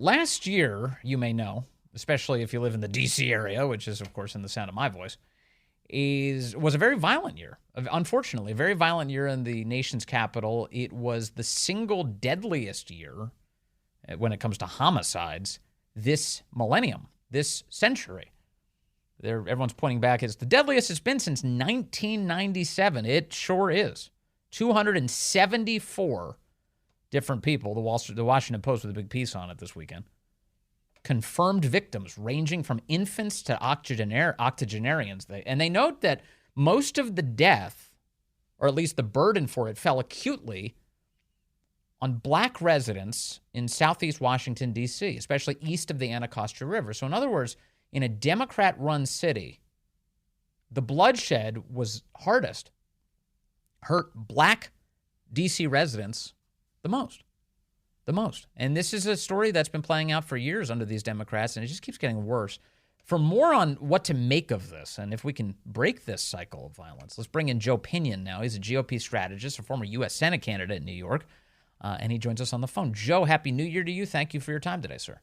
Last year, you may know, especially if you live in the D.C. area, which is, of course, in the sound of my voice, was a very violent year. Unfortunately, a very violent year in the nation's capital. It was the single deadliest year when it comes to homicides this millennium, this century. Everyone's pointing back. It's the deadliest it's been since 1997. It sure is. 274 different people. The Washington Post with a big piece on it this weekend. Confirmed victims ranging from infants to octogenarians. And they note that most of the death, or at least the burden for it, fell acutely on black residents in southeast Washington, D.C., especially east of the Anacostia River. So in other words, in a Democrat-run city, the bloodshed was hardest, hurt black D.C. residents the most. And this is a story that's been playing out for years under these Democrats, and it just keeps getting worse. For more on what to make of this and if we can break this cycle of violence, let's bring in Joe Pinion now. He's a GOP strategist, a former U.S. Senate candidate in New York, and he joins us on the phone. Joe, Happy New Year to you. Thank you for your time today, sir.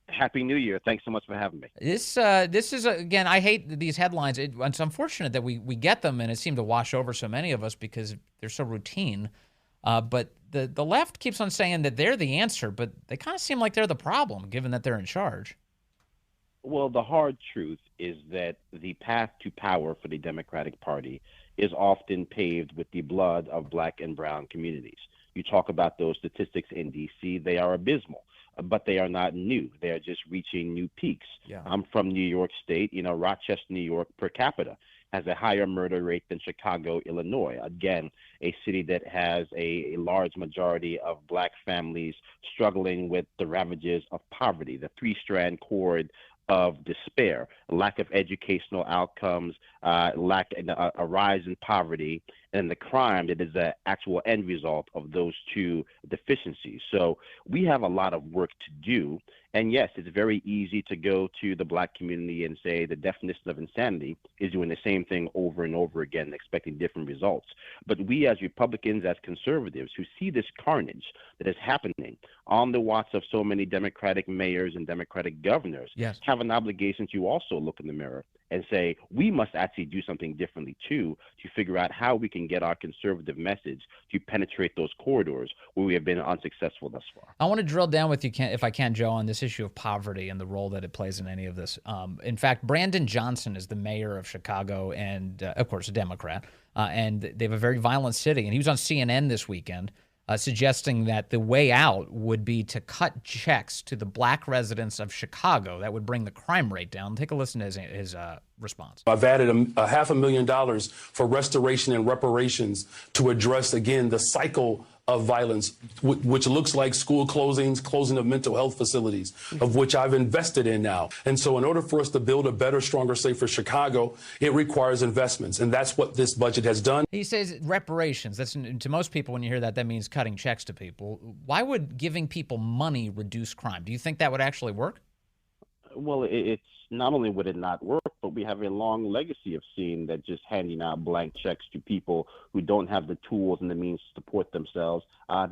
Happy New Year. Thanks so much for having me. This is, again, I hate these headlines. It's unfortunate that we get them and it seemed to wash over so many of us because they're so routine. But the left keeps on saying that they're the answer, but they kind of seem like they're the problem, given that they're in charge. Well, the hard truth is that the path to power for the Democratic Party is often paved with the blood of black and brown communities. You talk about those statistics in D.C., they are abysmal, but they are not new. They are just reaching new peaks. Yeah. I'm from New York State. Rochester, New York, per capita has a higher murder rate than Chicago, Illinois. Again, a city that has a large majority of black families struggling with the ravages of poverty, the three-strand cord of despair, lack of educational outcomes, a rise in poverty, and the crime that is the actual end result of those two deficiencies. So we have a lot of work to do. And yes, it's very easy to go to the black community and say the definition of insanity is doing the same thing over and over again, expecting different results. But we as Republicans, as conservatives who see this carnage that is happening on the watch of so many Democratic mayors and Democratic governors, yes, have an obligation to also look in the mirror and say, we must actually do something differently too, to figure out how we can get our conservative message to penetrate those corridors where we have been unsuccessful thus far. I want to drill down with you, if I can, Joe, on this issue of poverty and the role that it plays in any of this. In fact, Brandon Johnson is the mayor of Chicago and, of course, a Democrat, and they have a very violent city. And he was on CNN this weekend suggesting that the way out would be to cut checks to the black residents of Chicago. That would bring the crime rate down. Take a listen to his response. I've added a $500,000 for restoration and reparations to address, again, the cycle of violence, which looks like school closings, closing of mental health facilities, of which I've invested in now. And so in order for us to build a better, stronger, safer Chicago, it requires investments. And that's what this budget has done. He says reparations. That's, to most people, when you hear that, that means cutting checks to people. Why would giving people money reduce crime? Do you think that would actually work? Well, it's not only would it not work, but we have a long legacy of seeing that just handing out blank checks to people who don't have the tools and the means to support themselves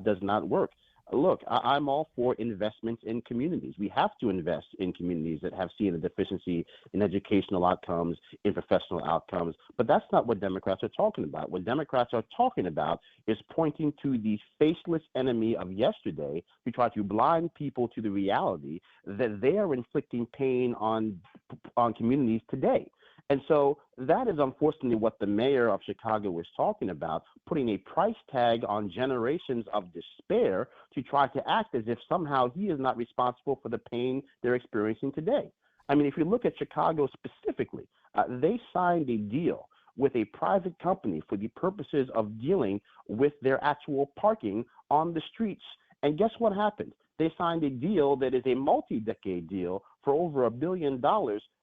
does not work. Look, I'm all for investments in communities. We have to invest in communities that have seen a deficiency in educational outcomes, in professional outcomes. But that's not what Democrats are talking about. What Democrats are talking about is pointing to the faceless enemy of yesterday to try to blind people to the reality that they are inflicting pain on communities today. And so that is unfortunately what the mayor of Chicago is talking about, putting a price tag on generations of despair to try to act as if somehow he is not responsible for the pain they're experiencing today. I mean, if you look at Chicago specifically, they signed a deal with a private company for the purposes of dealing with their actual parking on the streets. And guess what happened? They signed a deal that is a multi-decade deal for over $1 billion.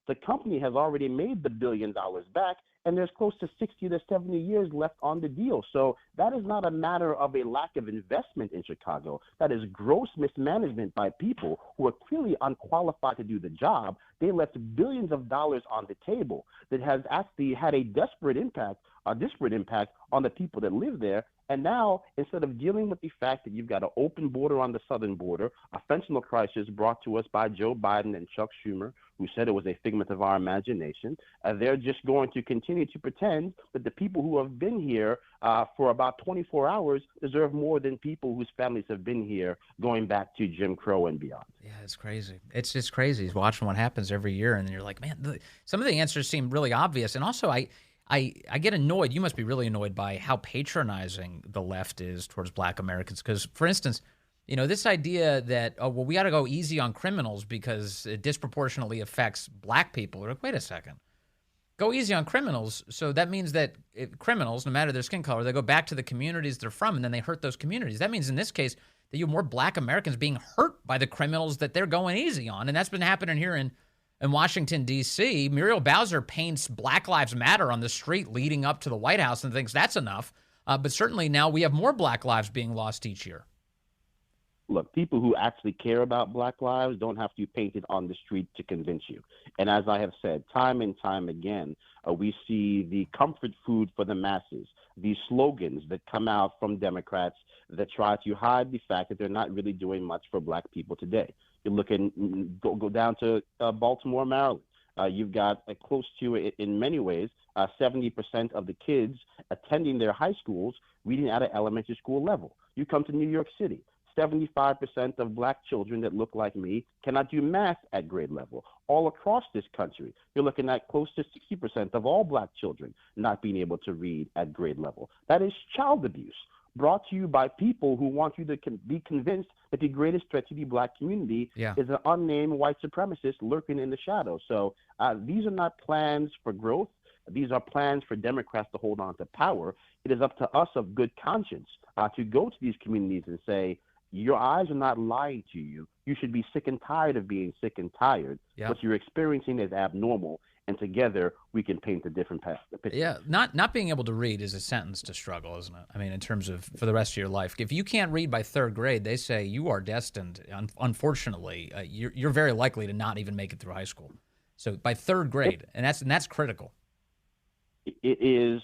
The company has already made the $1 billion back, and there's close to 60 to 70 years left on the deal. So that is not a matter of a lack of investment in Chicago. That is gross mismanagement by people who are clearly unqualified to do the job. They left billions of dollars on the table that has actually had a disparate impact on the people that live there, And now, instead of dealing with the fact that you've got an open border on the southern border, a fentanyl crisis brought to us by Joe Biden and Chuck Schumer, who said it was a figment of our imagination, they're just going to continue to pretend that the people who have been here for about 24 hours deserve more than people whose families have been here going back to Jim Crow and beyond. Yeah, it's crazy. It's just crazy. He's watching what happens every year, and then you're like, man, some of the answers seem really obvious. And also, I get annoyed. You must be really annoyed by how patronizing the left is towards Black Americans. Because, for instance, this idea that, we got to go easy on criminals because it disproportionately affects Black people. We're like, wait a second. Go easy on criminals. So that means that criminals, no matter their skin color, they go back to the communities they're from, and then they hurt those communities. That means in this case that you have more Black Americans being hurt by the criminals that they're going easy on. And that's been happening here in Washington, D.C. Muriel Bowser paints Black Lives Matter on the street leading up to the White House and thinks that's enough. But certainly now we have more Black lives being lost each year. Look, people who actually care about Black lives don't have to paint it on the street to convince you. And as I have said time and time again, we see the comfort food for the masses, these slogans that come out from Democrats that try to hide the fact that they're not really doing much for Black people today. You look and go down to Baltimore, Maryland. You've got close to, in many ways, 70% of the kids attending their high schools reading at an elementary school level. You come to New York City, 75% of Black children that look like me cannot do math at grade level. All across this country, you're looking at close to 60% of all Black children not being able to read at grade level. That is child abuse, brought to you by people who want you to be convinced that the greatest threat to the Black community is an unnamed white supremacist lurking in the shadows. So these are not plans for growth. These are plans for Democrats to hold on to power. It is up to us of good conscience to go to these communities and say, your eyes are not lying to you. You should be sick and tired of being sick and tired. Yeah. What you're experiencing is abnormal, and together we can paint a different path. Yeah, not being able to read is a sentence to struggle, isn't it? I mean, in terms of for the rest of your life. If you can't read by third grade, they say you are destined, unfortunately, you're very likely to not even make it through high school. So by third grade, and that's critical. It is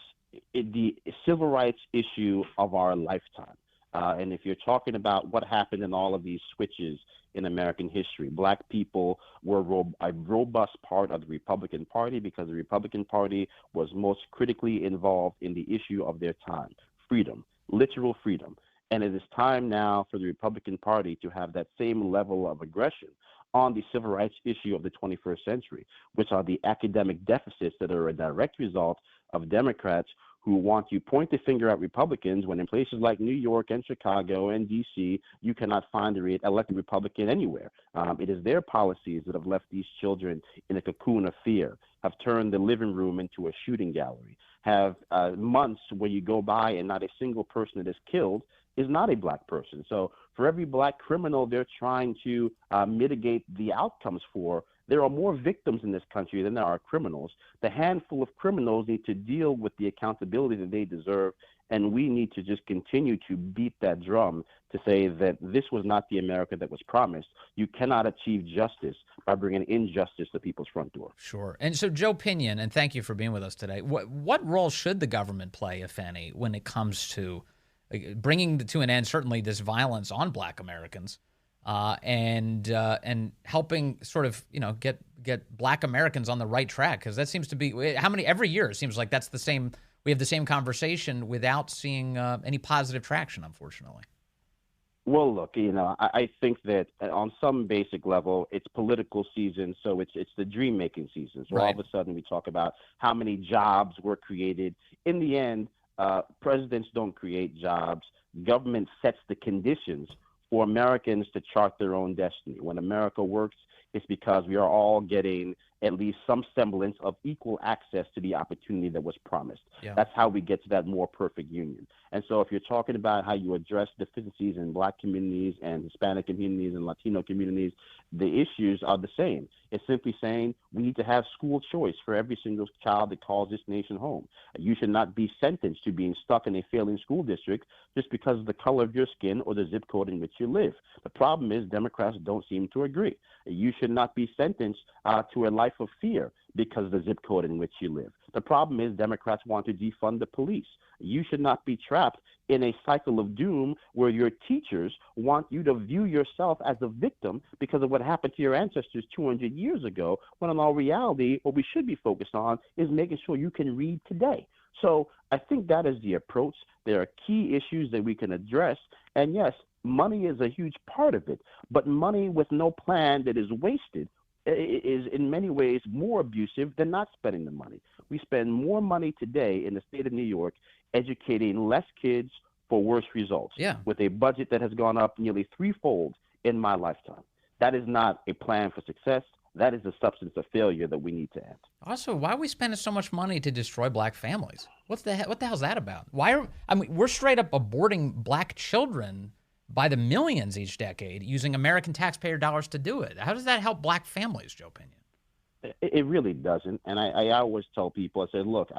the civil rights issue of our lifetime. And if you're talking about what happened in all of these switches in American history, Black people were a robust part of the Republican Party because the Republican Party was most critically involved in the issue of their time, freedom, literal freedom. And it is time now for the Republican Party to have that same level of aggression on the civil rights issue of the 21st century, which are the academic deficits that are a direct result of Democrats who want to point the finger at Republicans when in places like New York and Chicago and D.C., you cannot find an elected Republican anywhere. It is their policies that have left these children in a cocoon of fear, have turned the living room into a shooting gallery, have months where you go by and not a single person that is killed is not a Black person. So for every Black criminal they're trying to mitigate the outcomes for, there are more victims in this country than there are criminals. The handful of criminals need to deal with the accountability that they deserve, and we need to just continue to beat that drum to say that this was not the America that was promised. You cannot achieve justice by bringing injustice to people's front door. Sure. And so, Joe Pinion, and thank you for being with us today, what role should the government play, if any, when it comes to bringing to an end, certainly, this violence on Black Americans? And helping sort of, get Black Americans on the right track, because that seems to be every year it seems like that's the same. We have the same conversation without seeing any positive traction, unfortunately. Well, look, I think that on some basic level, it's political season, so it's the dream making season. So Right. all of a sudden we talk about how many jobs were created. In the end, presidents don't create jobs. Government sets the conditions for Americans to chart their own destiny. When America works, it's because we are all getting at least some semblance of equal access to the opportunity that was promised. Yeah. That's how we get to that more perfect union. And so if you're talking about how you address deficiencies in Black communities and Hispanic communities and Latino communities, the issues are the same. It's simply saying we need to have school choice for every single child that calls this nation home. You should not be sentenced to being stuck in a failing school district just because of the color of your skin or the zip code in which you live. The problem is Democrats don't seem to agree. You should not be sentenced to a life of fear because of the zip code in which you live. The problem is Democrats want to defund the police. You should not be trapped in a cycle of doom where your teachers want you to view yourself as a victim because of what happened to your ancestors 200 years ago, when in all reality, what we should be focused on is making sure you can read today. So I think that is the approach. There are key issues that we can address. And yes, money is a huge part of it, but money with no plan that is wasted is in many ways more abusive than not spending the money. We spend more money today in the state of New York educating less kids for worse results, with a budget that has gone up nearly threefold in my lifetime. That is not a plan for success. That is a substance of failure that we need to end. Also, why are we spending so much money to destroy black families? What the hell's that about? We're straight up aborting black children by the millions each decade using American taxpayer dollars to do it. How does that help black families, Joe Pinion? It really doesn't. And I always tell people, I say, look,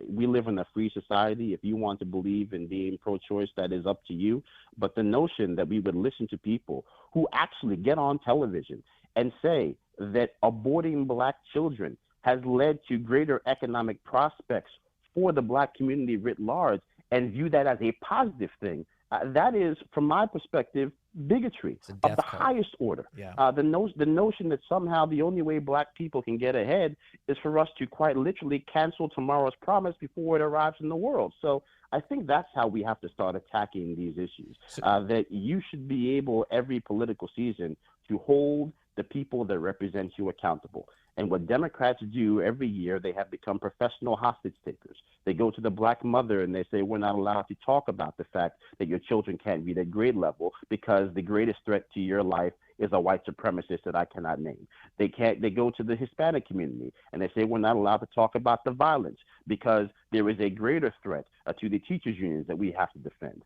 we live in a free society. If you want to believe in being pro-choice, that is up to you. But the notion that we would listen to people who actually get on television and say that aborting black children has led to greater economic prospects for the black community writ large and view that as a positive thing, that is, from my perspective, bigotry of the highest order. The notion that somehow the only way black people can get ahead is for us to quite literally cancel tomorrow's promise before it arrives in the world. So I think that's how we have to start attacking these issues, that you should be able every political season to hold the people that represent you accountable. And what Democrats do every year, they have become professional hostage takers. They go to the black mother and they say, we're not allowed to talk about the fact that your children can't read at grade level because the greatest threat to your life is a white supremacist that I cannot name. They go to the Hispanic community and they say, we're not allowed to talk about the violence because there is a greater threat to the teachers unions that we have to defend.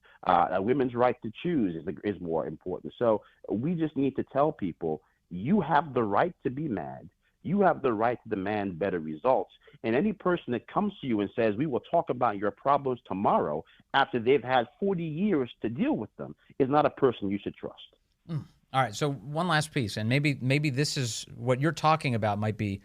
Women's right to choose is more important. So we just need to tell people, you have the right to be mad. You have the right to demand better results. And any person that comes to you and says, we will talk about your problems tomorrow after they've had 40 years to deal with them is not a person you should trust. All right. So one last piece, and maybe this is what you're talking about might be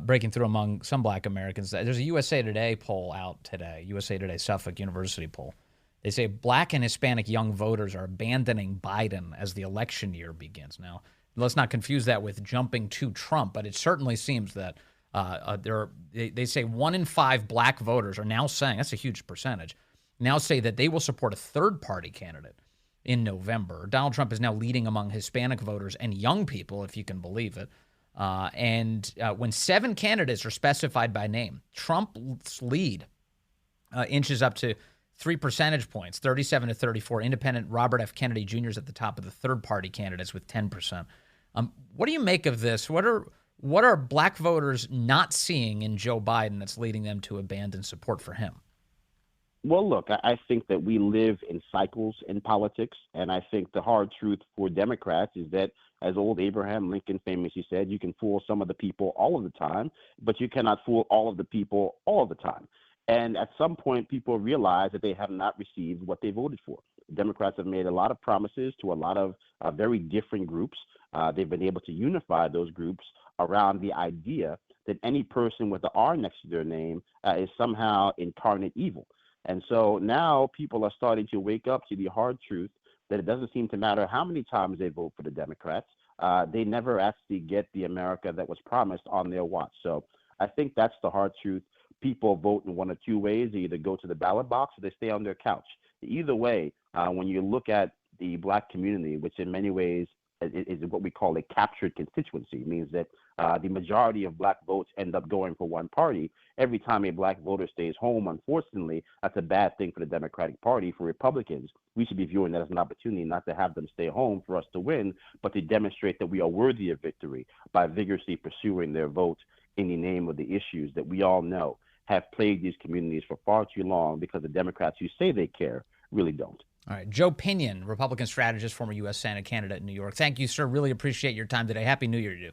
breaking through among some black Americans. There's a USA Today poll out today, USA Today Suffolk University poll. They say black and Hispanic young voters are abandoning Biden as the election year begins. Now, let's not confuse that with jumping to Trump, but it certainly seems that they say 1 in 5 black voters are now saying, that's a huge percentage, now say that they will support a third-party candidate in November. Donald Trump is now leading among Hispanic voters and young people, if you can believe it. And when 7 candidates are specified by name, Trump's lead inches up to 3 percentage points, 37 to 34. Independent Robert F. Kennedy Jr. is at the top of the third-party candidates with 10%. What do you make of this? What are black voters not seeing in Joe Biden that's leading them to abandon support for him? Well, look, I think that we live in cycles in politics, and I think the hard truth for Democrats is that, as old Abraham Lincoln famously said, you can fool some of the people all of the time, but you cannot fool all of the people all of the time. And at some point, people realize that they have not received what they voted for. Democrats have made a lot of promises to a lot of very different groups. They've been able to unify those groups around the idea that any person with the R next to their name is somehow incarnate evil. And so now people are starting to wake up to the hard truth that it doesn't seem to matter how many times they vote for the Democrats. They never actually get the America that was promised on their watch. So I think that's the hard truth. People vote in one of two ways. They either go to the ballot box or they stay on their couch. Either way, when you look at the black community, which in many ways is what we call a captured constituency, it means that the majority of black votes end up going for one party. Every time a black voter stays home, unfortunately, that's a bad thing for the Democratic Party. For Republicans, we should be viewing that as an opportunity not to have them stay home for us to win, but to demonstrate that we are worthy of victory by vigorously pursuing their vote in the name of the issues that we all know have plagued these communities for far too long because the Democrats who say they care really don't. All right. Joe Pinion, Republican strategist, former U.S. Senate candidate in New York. Thank you, sir. Really appreciate your time today. Happy New Year to you.